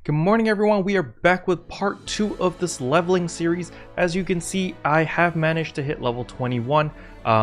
Good morning everyone, we are back with part 2 of this leveling series. As you can see, I have managed to hit level 21,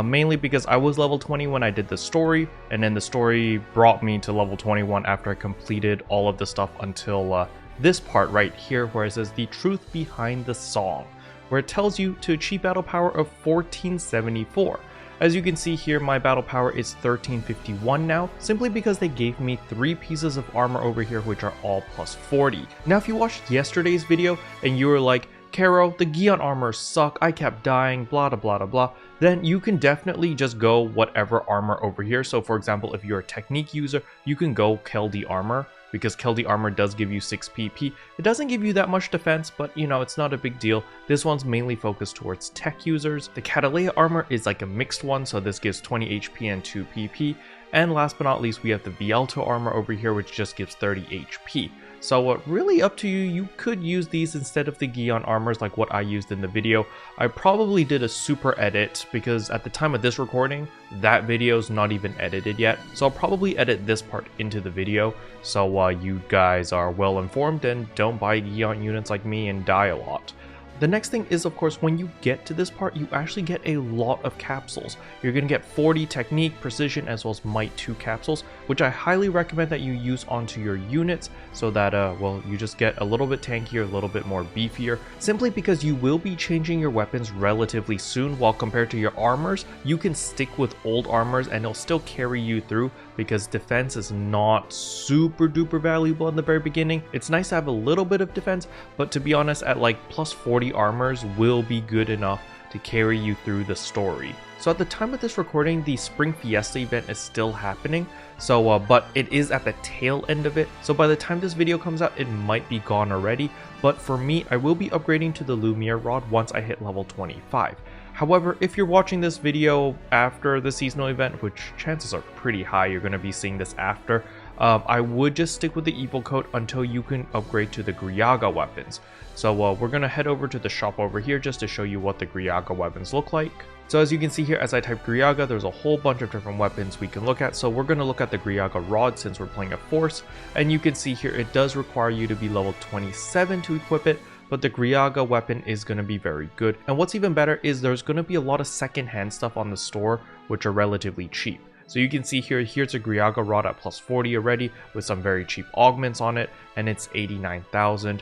mainly because I was level 20 when I did the story, and then the story brought me to level 21 after I completed all of the stuff until this part right here, where it says the truth behind the song, where it tells you to achieve battle power of 1474. As you can see here, my battle power is 1351 now, simply because they gave me 3 pieces of armor over here, which are all plus 40. Now, if you watched yesterday's video and you were like, Karo, the Gion armors suck, I kept dying, blah blah blah blah, then you can definitely just go whatever armor over here. So for example, if you're a technique user, you can go Keldy armor, because Keldy armor does give you 6 PP. It doesn't give you that much defense, but you know, it's not a big deal. This one's mainly focused towards tech users. The Catalea armor is like a mixed one, so this gives 20 HP and 2 PP. And last but not least, we have the Vialto armor over here, which just gives 30 HP. So really up to you, you could use these instead of the Gion armors like what I used in the video. I probably did a super edit because at the time of this recording, that video's not even edited yet. So I'll probably edit this part into the video so you guys are well informed and don't buy Gion units like me and die a lot. The next thing is, of course, when you get to this part, you actually get a lot of capsules. You're going to get 40 Technique, Precision, as well as Might 2 capsules, which I highly recommend that you use onto your units so that, well, you just get a little bit tankier, a little bit more beefier, simply because you will be changing your weapons relatively soon, while compared to your armors, you can stick with old armors and it'll still carry you through because defense is not super duper valuable in the very beginning. It's nice to have a little bit of defense, but to be honest, at like plus 40 armors will be good enough to carry you through the story. So at the time of this recording, the Spring Fiesta event is still happening, so but it is at the tail end of it, so by the time this video comes out, it might be gone already. But for me, I will be upgrading to the Lumiere Rod once I hit level 25. However, if you're watching this video after the seasonal event, which chances are pretty high you're going to be seeing this after, I would just stick with the Evil Coat until you can upgrade to the Griaga weapons. So we're going to head over to the shop over here just to show you what the Griaga weapons look like. So as you can see here, as I type Griaga, there's a whole bunch of different weapons we can look at. So we're going to look at the Griaga Rod since we're playing a Force. And you can see here, it does require you to be level 27 to equip it, but the Griaga weapon is going to be very good. And what's even better is there's going to be a lot of second-hand stuff on the store, which are relatively cheap. So you can see here, here's a Griaga Rod at plus 40 already with some very cheap augments on it, and it's 89,000.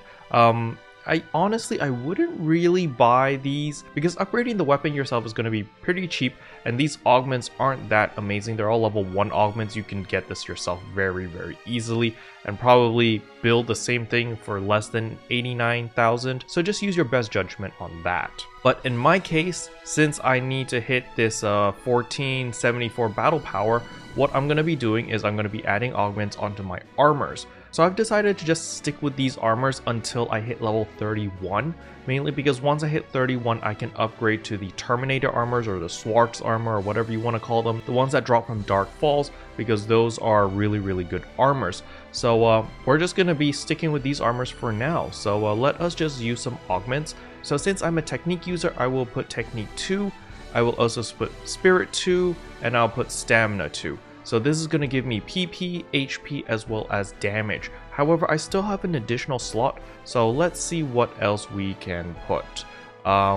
I honestly wouldn't really buy these because upgrading the weapon yourself is going to be pretty cheap, and these augments aren't that amazing. They're all level 1 augments. You can get this yourself very easily and probably build the same thing for less than 89,000. So just use your best judgment on that. But in my case, since I need to hit this 1474 battle power, what I'm going to be doing is I'm going to be adding augments onto my armors. So I've decided to just stick with these armors until I hit level 31, mainly because once I hit 31, I can upgrade to the Terminator armors or the Swartz armor or whatever you want to call them, the ones that drop from Dark Falls, because those are really good armors. So we're just going to be sticking with these armors for now. So let us just use some augments. So since I'm a Technique user, I will put Technique 2, I will also put Spirit 2, and I'll put Stamina 2. So this is going to give me PP, HP, as well as damage. However, I still have an additional slot, so let's see what else we can put.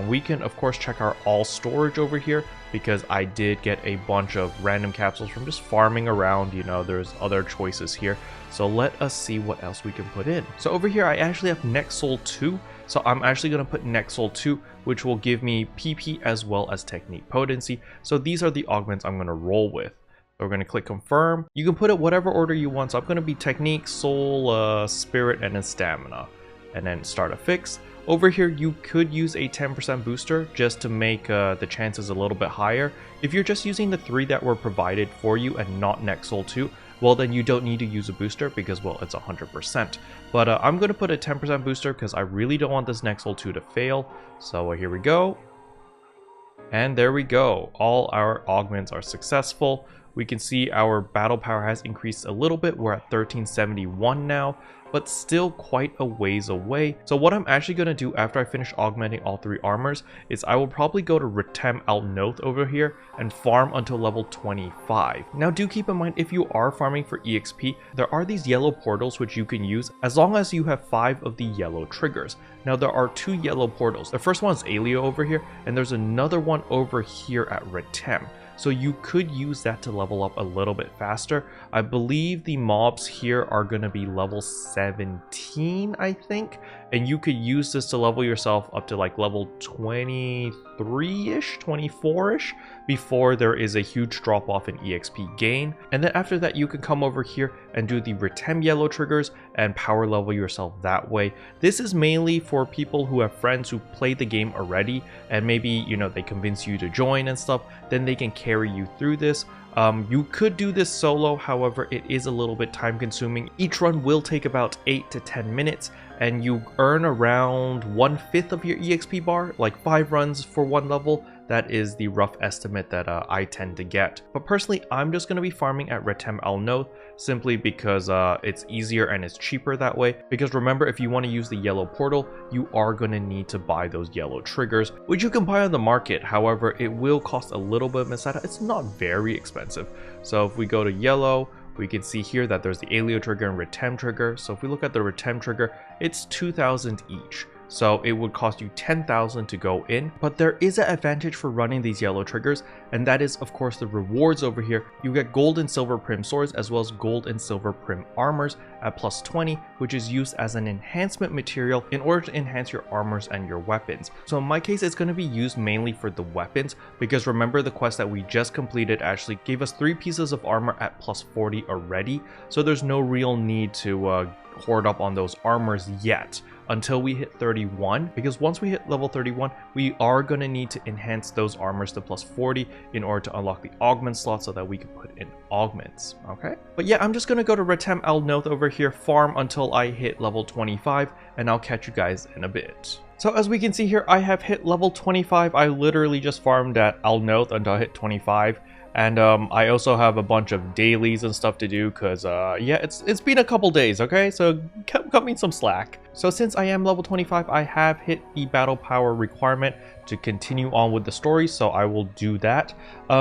We can, of course, check our all storage over here, because I did get a bunch of random capsules from just farming around. You know, there's other choices here. So let us see what else we can put in. So over here, I actually have Nexol 2. So I'm actually going to put Nexol 2, which will give me PP as well as Technique Potency. So these are the augments I'm going to roll with. So we're going to click confirm. You can put it whatever order you want. So I'm going to be Technique, Soul, Spirit, and then Stamina. And then start a fix. Over here, you could use a 10% booster just to make the chances a little bit higher. If you're just using the 3 that were provided for you and not Nexol 2, well then you don't need to use a booster because, well, it's 100%. But I'm going to put a 10% booster because I really don't want this Nexol 2 to fail. So here we go. And there we go. All our augments are successful. we can see our battle power has increased a little bit. We're at 1371 now, but still quite a ways away. So what I'm actually going to do after I finish augmenting all 3 armors is I will probably go to Primm over here and farm until level 25. Now do keep in mind, if you are farming for EXP, there are these yellow portals which you can use as long as you have 5 of the yellow triggers. Now there are 2 yellow portals. The first one is Alio over here, and there's another one over here at Primm. So you could use that to level up a little bit faster. I believe the mobs here are going to be level 17, I think. And you could use this to level yourself up to like level 23-ish, 24-ish, before there is a huge drop off in EXP gain. And then after that, you can come over here and do the Primm yellow triggers and power level yourself that way. This is mainly for people who have friends who play the game already, and maybe, you know, they convince you to join and stuff, then they can carry you through this. You could do this solo, however, it is a little bit time consuming. Each run will take about 8 to 10 minutes, and you earn around 1/5 of your EXP bar, like 5 runs for 1 level. That is the rough estimate that I tend to get. But personally, I'm just going to be farming at Primm simply because it's easier and it's cheaper that way. Because remember, if you want to use the yellow portal, you are going to need to buy those yellow triggers, which you can buy on the market. However, it will cost a little bit of Meseta. It's not very expensive. So if we go to yellow, we can see here that there's the Alio trigger and Primm trigger. So if we look at the Primm trigger, it's 2,000 each. So it would cost you 10,000 to go in, but there is an advantage for running these yellow triggers, and that is of course the rewards over here. You get gold and silver Primm swords as well as gold and silver Primm armors at plus 20, which is used as an enhancement material in order to enhance your armors and your weapons. So in my case, it's going to be used mainly for the weapons, because remember the quest that we just completed actually gave us 3 pieces of armor at plus 40 already, so there's no real need to hoard up on those armors yet until we hit 31, because once we hit level 31, we are going to need to enhance those armors to plus 40 in order to unlock the augment slot so that we can put in augments. Okay, but yeah, I'm just going to go to Primm over here, farm until I hit level 25, and I'll catch you guys in a bit. So as we can see here, I have hit level 25. I literally just farmed at Alnoth until I hit 25. And I also have a bunch of dailies and stuff to do because, yeah, it's been a couple days, okay? So cut me some slack. So since I am level 25, I have hit the battle power requirement to continue on with the story, so I will do that.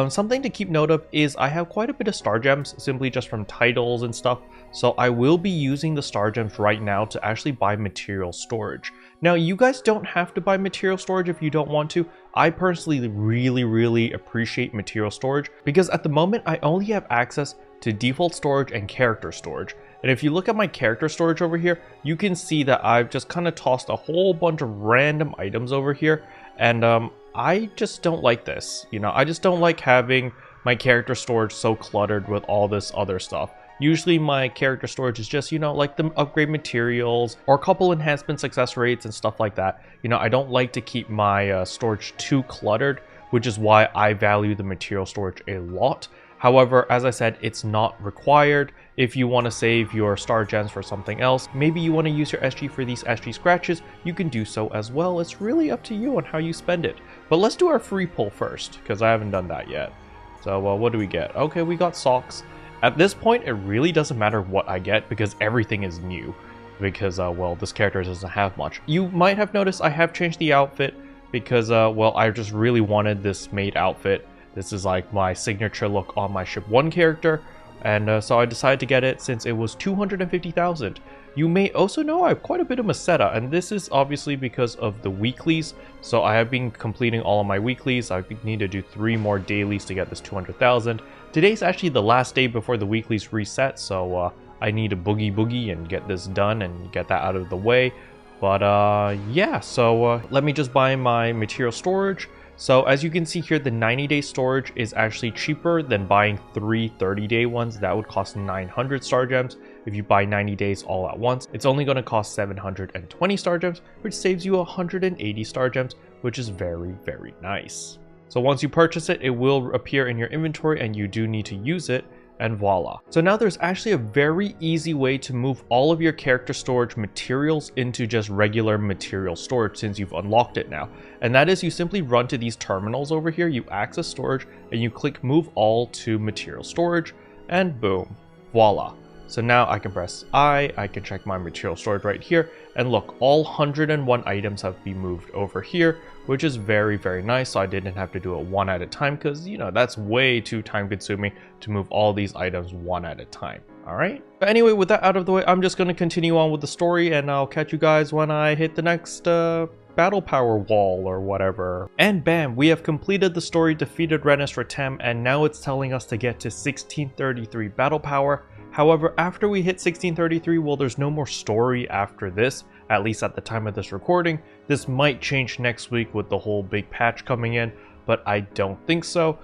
Something to keep note of is I have quite a bit of star gems, simply just from titles and stuff. So I will be using the star gems right now to actually buy material storage. Now, you guys don't have to buy material storage if you don't want to. I personally really appreciate material storage because at the moment I only have access to default storage and character storage. And if you look at my character storage over here, you can see that I've just kind of tossed a whole bunch of random items over here. And I just don't like this. You know, I just don't like having my character storage so cluttered with all this other stuff. Usually my character storage is just, you know, like the upgrade materials or a couple enhancement success rates and stuff like that. You know, I don't like to keep my storage too cluttered, which is why I value the material storage a lot. However, as I said, it's not required. If you want to save your star gems for something else, maybe you want to use your SG for these SG scratches, you can do so as well. It's really up to you on how you spend it. But let's do our free pull first, because I haven't done that yet. So what do we get? Okay, we got socks. At this point, it really doesn't matter what I get because everything is new. Because, well, this character doesn't have much. You might have noticed I have changed the outfit because, well, I just really wanted this maid outfit. This is like my signature look on my Ship 1 character. And so I decided to get it since it was 250,000. You may also know I have quite a bit of Meseta, and this is obviously because of the weeklies. So I have been completing all of my weeklies. I need to do 3 more dailies to get this 200,000. Today's actually the last day before the weeklies reset, so I need to boogie and get this done and get that out of the way. But yeah, so let me just buy my material storage. So as you can see here, the 90-day storage is actually cheaper than buying 3 30-day ones. That would cost 900 star gems. If you buy 90 days all at once, it's only going to cost 720 star gems, which saves you 180 star gems, which is very nice. So once you purchase it, it will appear in your inventory and you do need to use it. and voila. So now there's actually a very easy way to move all of your character storage materials into just regular material storage since you've unlocked it now. And that is, you simply run to these terminals over here, you access storage, and you click move all to material storage, and boom, voila. So now I can press I can check my material storage right here, and look, all 101 items have been moved over here, which is very, very nice. So I didn't have to do it one at a time because, you know, that's way too time consuming to move all these items one at a time. All right. But anyway, with that out of the way, I'm just going to continue on with the story, and I'll catch you guys when I hit the next battle power wall or whatever. And bam, we have completed the story, defeated Renus Ratem, and now it's telling us to get to 1633 battle power. However, after we hit 1633, well, there's no more story after this, at least at the time of this recording. This might change next week with the whole big patch coming in, but I don't think so.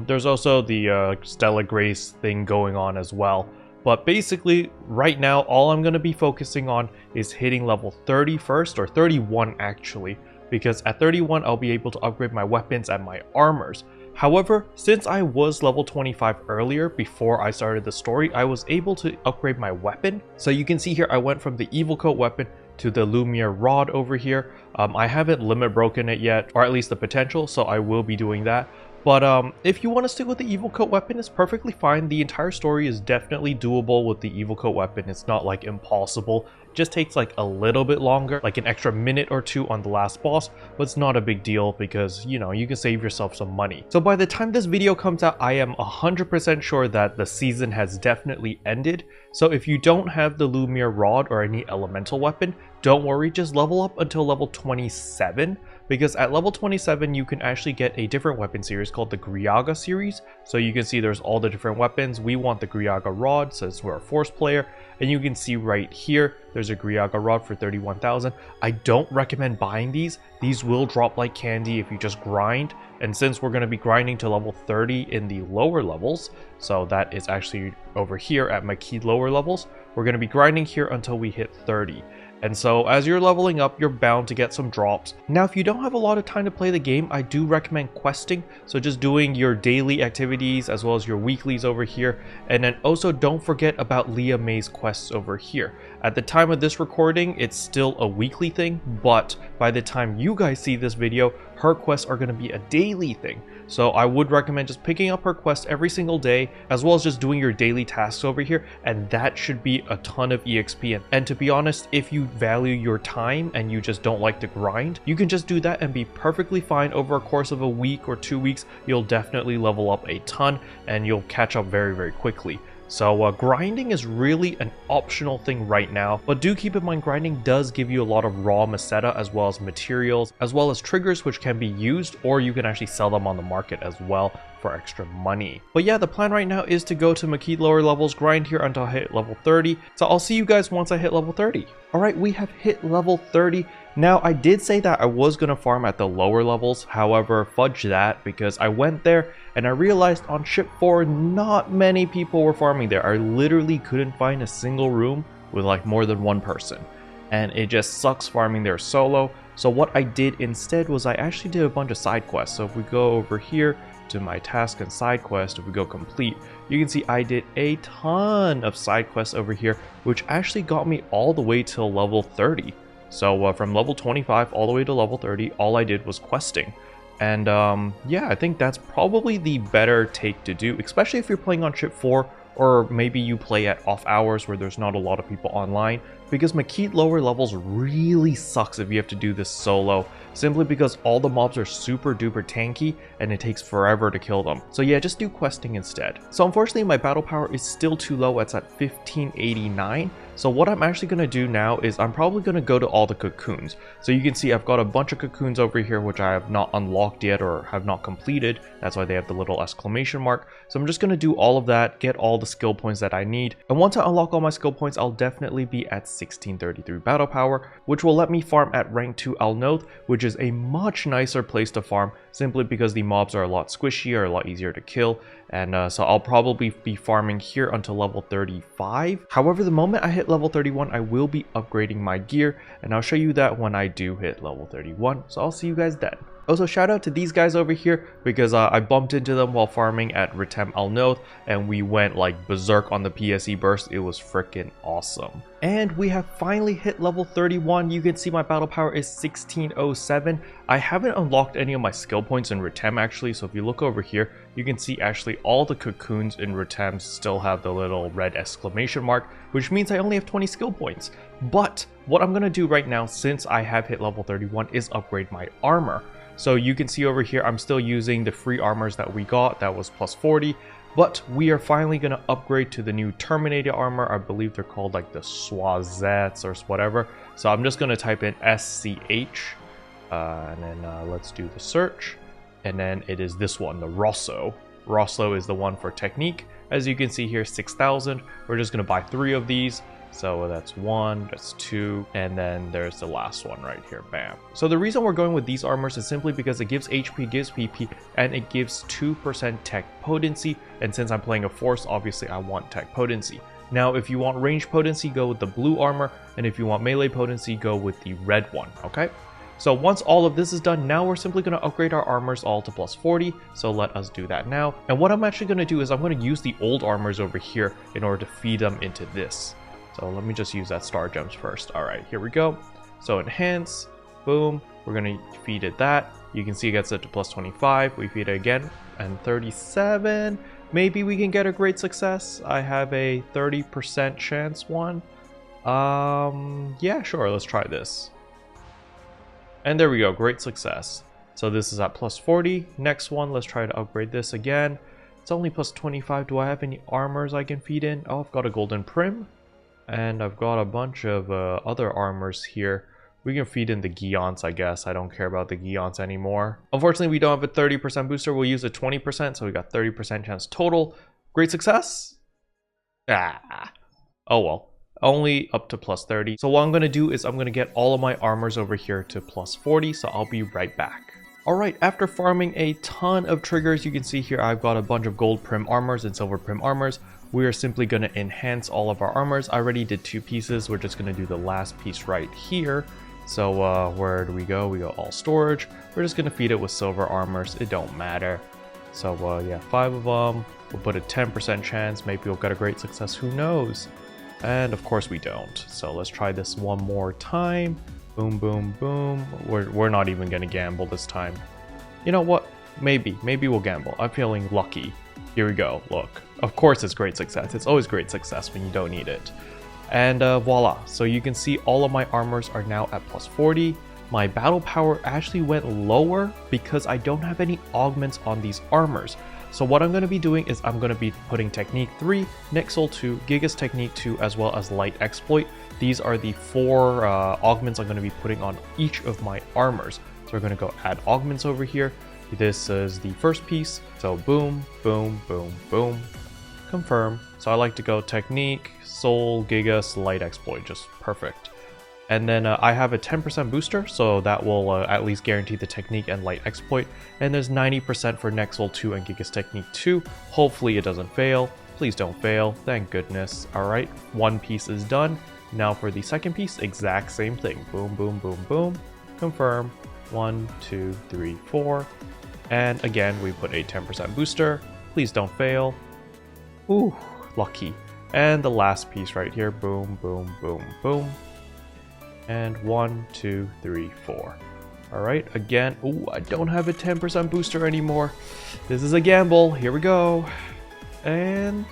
There's also the Stella Grace thing going on as well. But basically, right now, all I'm going to be focusing on is hitting level 30 first, or 31 actually, because at 31, I'll be able to upgrade my weapons and my armors. However, since I was level 25 earlier before I started the story, I was able to upgrade my weapon. So you can see here, I went from the Evil Coat weapon to the Lumiere Rod over here. I haven't limit broken it yet, or at least the potential, so I will be doing that. But if you want to stick with the Evil Coat weapon, it's perfectly fine. The entire story is definitely doable with the Evil Coat weapon. It's not like impossible. It just takes like a little bit longer, like an extra minute or two on the last boss, but it's not a big deal because, you know, you can save yourself some money. So by the time this video comes out, I am 100% sure that the season has definitely ended. So if you don't have the Lumiere Rod or any elemental weapon, don't worry, just level up until level 27. Because at level 27, you can actually get a different weapon series called the Griaga series. So you can see there's all the different weapons. We want the Griaga Rod since we're a Force player. And you can see right here, there's a Griaga Rod for 31,000. I don't recommend buying these. These will drop like candy if you just grind. And since we're going to be grinding to level 30 in the lower levels, so that is actually over here at my key lower levels, we're going to be grinding here until we hit 30. And so as you're leveling up, you're bound to get some drops. Now, if you don't have a lot of time to play the game, I do recommend questing. So just doing your daily activities as well as your weeklies over here. And then also don't forget about Leah May's quests over here. At the time of this recording, it's still a weekly thing, but by the time you guys see this video, her quests are going to be a daily thing. So I would recommend just picking up her quest every single day, as well as just doing your daily tasks over here, and that should be a ton of EXP. And to be honest, if you value your time and you just don't like to grind, you can just do that and be perfectly fine. Over a course of a week or 2 weeks, you'll definitely level up a ton and you'll catch up very, very quickly. So grinding is really an optional thing right now, but do keep in mind grinding does give you a lot of raw Meseta as well as materials, as well as triggers which can be used, or you can actually sell them on the market as well for extra money. But yeah, the plan right now is to go to Makee lower levels, grind here until I hit level 30. So I'll see you guys once I hit level 30. Alright, we have hit level 30. Now, I did say that I was going to farm at the lower levels, however, fudge that, because I went there and I realized on ship 4, not many people were farming there. I literally couldn't find a single room with like more than one person, and it just sucks farming there solo. So what I did instead was I actually did a bunch of side quests. So if we go over here to my task and side quest, if we go complete, you can see I did a ton of side quests over here, which actually got me all the way till level 30. So from level 25 all the way to level 30, all I did was questing. And yeah, I think that's probably the better take to do, especially if you're playing on ship 4, or maybe you play at off hours where there's not a lot of people online, because Makee lower levels really sucks if you have to do this solo, simply because all the mobs are super duper tanky and it takes forever to kill them. So yeah, just do questing instead. So unfortunately my battle power is still too low, it's at 1589. So what I'm actually going to do now is I'm probably going to go to all the cocoons. So you can see I've got a bunch of cocoons over here which I have not unlocked yet or have not completed. That's why they have the little exclamation mark. So I'm just going to do all of that, get all the skill points that I need. And once I unlock all my skill points, I'll definitely be at 1633 battle power, which will let me farm at rank 2 Alnoth, which is a much nicer place to farm, simply because the mobs are a lot squishier, a lot easier to kill. And so I'll probably be farming here until level 35. However, the moment I hit level 31, I will be upgrading my gear, and I'll show you that when I do hit level 31. So I'll see you guys then. Also, shout out to these guys over here because I bumped into them while farming at Ritem Al Noth and we went like berserk on the PSE burst. It was freaking awesome. And we have finally hit level 31. You can see my battle power is 1607. I haven't unlocked any of my skill points in Ritem actually, so if you look over here, you can see actually all the cocoons in Ritem still have the little red exclamation mark, which means I only have 20 skill points. But what I'm going to do right now, since I have hit level 31, is upgrade my armor. So you can see over here, I'm still using the free armors that we got, that was plus 40. But we are finally going to upgrade to the new Terminator armor. I believe they're called like the Swazettes or whatever. So I'm just going to type in SCH. And then let's do the search. And then it is this one, the Rosso. Rosso is the one for technique. As you can see here, 6,000. We're just going to buy 3 of these. So that's 1, that's 2, and then there's the last one right here, bam. So the reason we're going with these armors is simply because it gives HP, gives PP, and it gives 2% tech potency, and since I'm playing a force, obviously I want tech potency. Now if you want range potency, go with the blue armor, and if you want melee potency, go with the red one, okay? So once all of this is done, now we're simply going to upgrade our armors all to plus 40, so let us do that now. And what I'm actually going to do is I'm going to use the old armors over here in order to feed them into this. So let me just use that star gems first. All right, here we go. So enhance, boom. We're going to feed it that. You can see it gets it to plus 25. We feed it again and 37. Maybe we can get a great success. I have a 30% chance one. Yeah, sure. Let's try this. And there we go. Great success. So this is at plus 40. Next one, let's try to upgrade this again. It's only plus 25. Do I have any armors I can feed in? Oh, I've got a golden Primm. And I've got a bunch of other armors here. We can feed in the Giants, I guess. I don't care about the Giants anymore. Unfortunately, we don't have a 30% booster. We'll use a 20%, so we got 30% chance total. Great success? Ah. Oh well. Only up to plus 30. So what I'm going to do is I'm going to get all of my armors over here to plus 40, so I'll be right back. Alright, after farming a ton of triggers, you can see here I've got a bunch of gold Primm armors and silver Primm armors. We are simply going to enhance all of our armors. I already did 2 pieces. We're just going to do the last piece right here. So where do we go? We go all storage. We're just going to feed it with silver armors. It don't matter. So yeah, 5 of them. We'll put a 10% chance. Maybe we'll get a great success. Who knows? And of course we don't. So let's try this one more time. Boom, boom, boom. We're not even going to gamble this time. You know what? Maybe we'll gamble. I'm feeling lucky. Here we go. Look. Of course it's great success. It's always great success when you don't need it. And voila. So you can see all of my armors are now at plus 40. My battle power actually went lower because I don't have any augments on these armors. So what I'm going to be doing is I'm going to be putting Technique 3, Nixel 2, Gigas Technique 2, as well as Light Exploit. These are the 4 augments I'm going to be putting on each of my armors. So we're going to go add augments over here. This is the first piece. So boom, boom, boom, boom. Confirm. So I like to go Technique, Soul, Gigas, Light Exploit. Just perfect. And then I have a 10% booster, so that will at least guarantee the Technique and Light Exploit. And there's 90% for Nexel 2 and Gigas Technique 2. Hopefully it doesn't fail. Please don't fail. Thank goodness. Alright, one piece is done. Now for the second piece, exact same thing. Boom, boom, boom, boom. Confirm. 1, 2, 3, 4. And again, we put a 10% booster. Please don't fail. Ooh, lucky. And the last piece right here. Boom, boom, boom, boom. And 1, 2, 3, 4. Alright, again. Ooh, I don't have a 10% booster anymore. This is a gamble. Here we go. And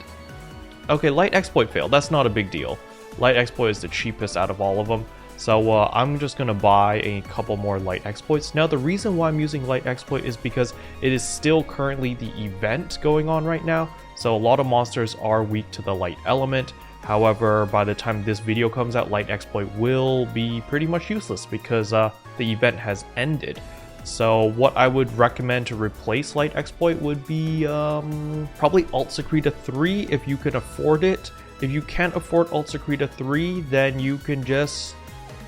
okay, Light Exploit failed. That's not a big deal. Light Exploit is the cheapest out of all of them. So I'm just going to buy a couple more Light Exploits. Now the reason why I'm using Light Exploit is because it is still currently the event going on right now. So a lot of monsters are weak to the light element. However, by the time this video comes out, Light Exploit will be pretty much useless because the event has ended. So what I would recommend to replace Light Exploit would be probably Alt Secreta 3 if you can afford it. If you can't afford Alt Secreta 3, then you can just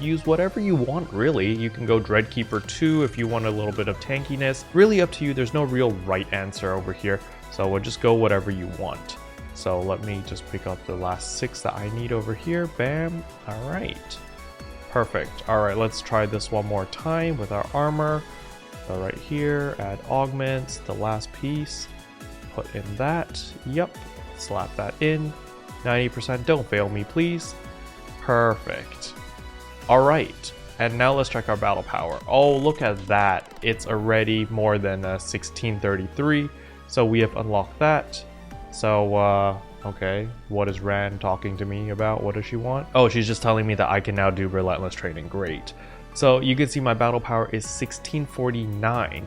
use whatever you want, really. You can go Dreadkeeper 2 if you want a little bit of tankiness. Really up to you. There's no real right answer over here. So we'll just go whatever you want. So let me just pick up the last 6 that I need over here. Bam. All right. Perfect. All right, let's try this one more time with our armor. So right here, add augments, the last piece, put in that, yep, slap that in, 90%, don't fail me please, perfect. Alright, and now let's check our battle power. Oh, look at that, it's already more than 1633, so we have unlocked that. So, okay, what is Ran talking to me about? What does she want? Oh, she's just telling me that I can now do relentless training, great. So you can see my battle power is 1649.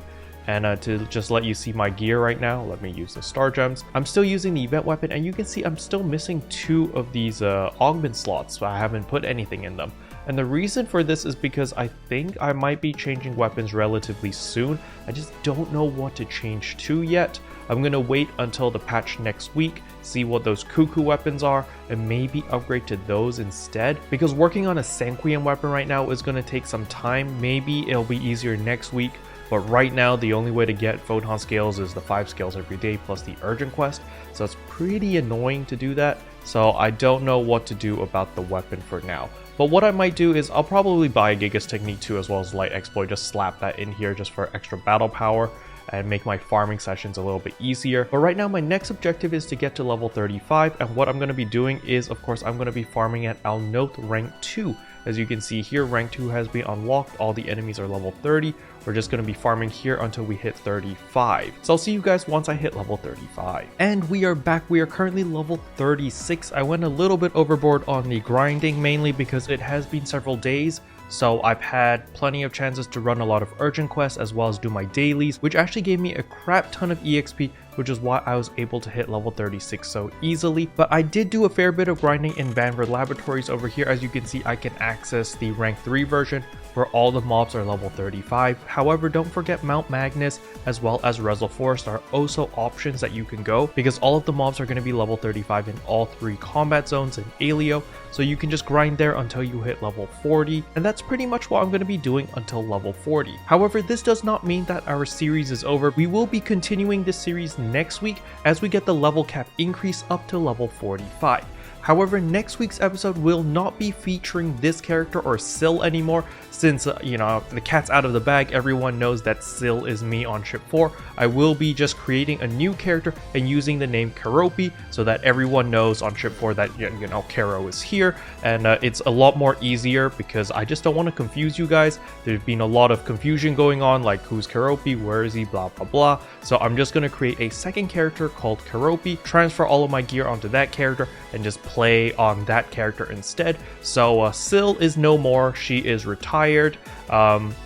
And to just let you see my gear right now, let me use the star gems. I'm still using the event weapon, and you can see I'm still missing 2 of these augment slots, so I haven't put anything in them. And the reason for this is because I think I might be changing weapons relatively soon. I just don't know what to change to yet. I'm gonna wait until the patch next week, see what those cuckoo weapons are, and maybe upgrade to those instead. Because working on a Sanquian weapon right now is gonna take some time. Maybe it'll be easier next week. But right now, the only way to get photon scales is the 5 scales every day plus the urgent quest. So it's pretty annoying to do that. So I don't know what to do about the weapon for now. But what I might do is I'll probably buy a Gigas Technique 2 as well as Light Exploit. Just slap that in here just for extra battle power and make my farming sessions a little bit easier. But right now, my next objective is to get to level 35. And what I'm going to be doing is, of course, I'm going to be farming at Alnoth rank 2. As you can see here, rank 2 has been unlocked. All the enemies are level 30. We're just going to be farming here until we hit 35. So I'll see you guys once I hit level 35. And we are back. We are currently level 36. I went a little bit overboard on the grinding, mainly because it has been several days. So I've had plenty of chances to run a lot of urgent quests as well as do my dailies, which actually gave me a crap ton of EXP, which is why I was able to hit level 36 so easily. But I did do a fair bit of grinding in Vanguard Laboratories over here. As you can see, I can access the rank 3 version where all the mobs are level 35. However, don't forget Mount Magnus as well as Rezel Forest are also options that you can go, because all of the mobs are going to be level 35 in all 3 combat zones in Alio. So you can just grind there until you hit level 40, and that's pretty much what I'm going to be doing until level 40. However, this does not mean that our series is over. We will be continuing this series next week as we get the level cap increase up to level 45. However, next week's episode will not be featuring this character or Syl anymore, since, you know, the cat's out of the bag. Everyone knows that Syl is me on ship 4. I will be just creating a new character and using the name Keroppi so that everyone knows on ship 4 that, you know, Kero is here. And it's a lot more easier because I just don't want to confuse you guys. There's been a lot of confusion going on, like who's Keroppi, where is he, blah, blah, blah. So I'm just going to create a second character called Keroppi, transfer all of my gear onto that character, and just play on that character instead. So Syl is no more. She is retired.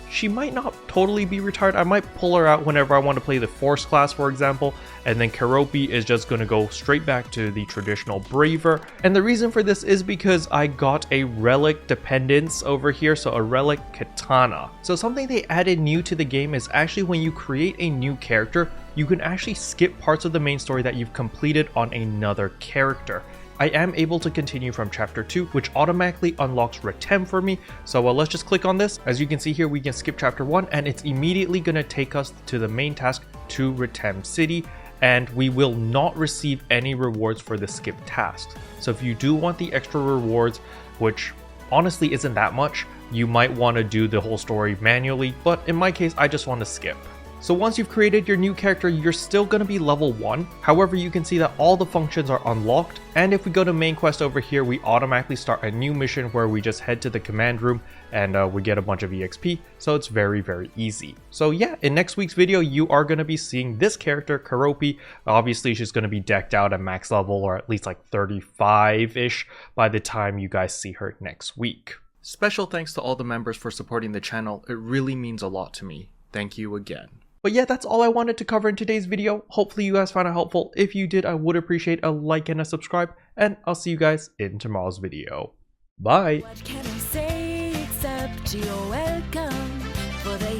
She might not totally be retired. I might pull her out whenever I want to play the Force class, for example, and then Keroppi is just going to go straight back to the traditional Braver. And the reason for this is because I got a relic dependence over here, so a relic katana. So something they added new to the game is actually when you create a new character, you can actually skip parts of the main story that you've completed on another character. I am able to continue from chapter 2, which automatically unlocks Retem for me. So let's just click on this. As you can see here, we can skip chapter 1 and it's immediately going to take us to the main task to Retem City. And we will not receive any rewards for the skip tasks. So if you do want the extra rewards, which honestly isn't that much, you might want to do the whole story manually. But in my case, I just want to skip. So once you've created your new character, you're still going to be level 1. However, you can see that all the functions are unlocked. And if we go to main quest over here, we automatically start a new mission where we just head to the command room and we get a bunch of EXP. So it's very, very easy. So yeah, in next week's video, you are going to be seeing this character, Keroppi. Obviously, she's going to be decked out at max level, or at least like 35-ish by the time you guys see her next week. Special thanks to all the members for supporting the channel. It really means a lot to me. Thank you again. But yeah, that's all I wanted to cover in today's video. Hopefully you guys found it helpful. If you did, I would appreciate a like and a subscribe, and I'll see you guys in tomorrow's video. Bye! What can I say except you're welcome for the